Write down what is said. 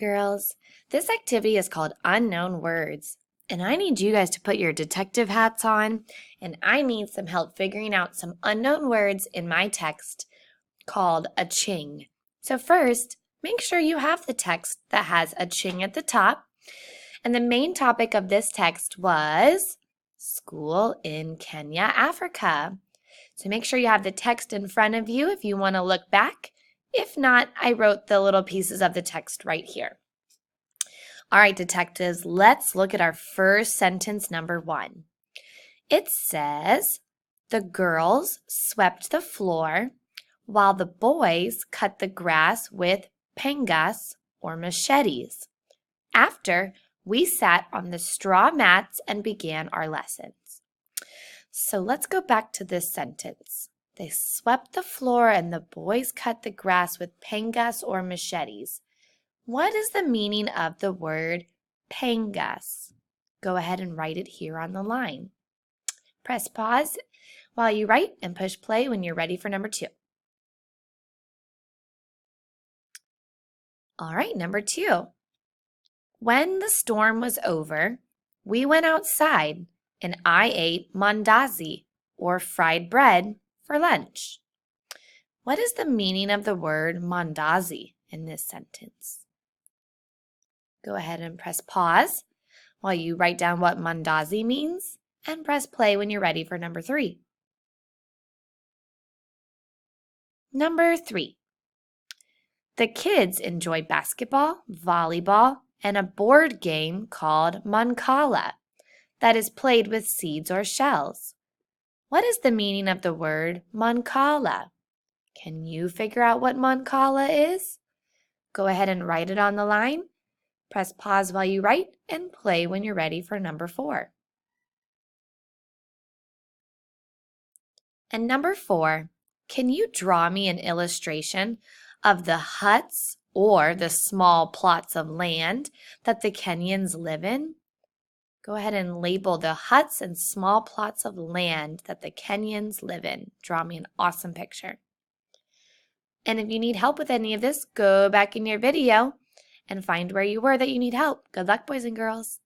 Girls, this activity is called Unknown Words, and I need you guys to put your detective hats on, and I need some help figuring out some unknown words in my text called a ching. So first, make sure you have the text that has a ching at the top, and the main topic of this text was school in Kenya, Africa. So make sure you have the text in front of you if you want to look back. If not, I wrote the little pieces of the text right here. All right, detectives, let's look at our first sentence, number 1. It says, the girls swept the floor while the boys cut the grass with pangas or machetes. After, we sat on the straw mats and began our lessons. So let's go back to this sentence. They swept the floor and the boys cut the grass with pangas or machetes. What is the meaning of the word pangas? Go ahead and write it here on the line. Press pause while you write and push play when you're ready for number 2. All right, number 2. When the storm was over, we went outside and I ate mandazi or fried bread for lunch. What is the meaning of the word mandazi in this sentence? Go ahead and press pause while you write down what mandazi means and press play when you're ready for number 3. Number 3. The kids enjoy basketball, volleyball, and a board game called Mancala that is played with seeds or shells. What is the meaning of the word Mancala? Can you figure out what Mancala is? Go ahead and write it on the line. Press pause while you write and play when you're ready for number 4. And number 4, can you draw me an illustration of the huts or the small plots of land that the Kenyans live in? Go ahead and label the huts and small plots of land that the Kenyans live in. Draw me an awesome picture. And if you need help with any of this, go back in your video and find where you were that you need help. Good luck, boys and girls.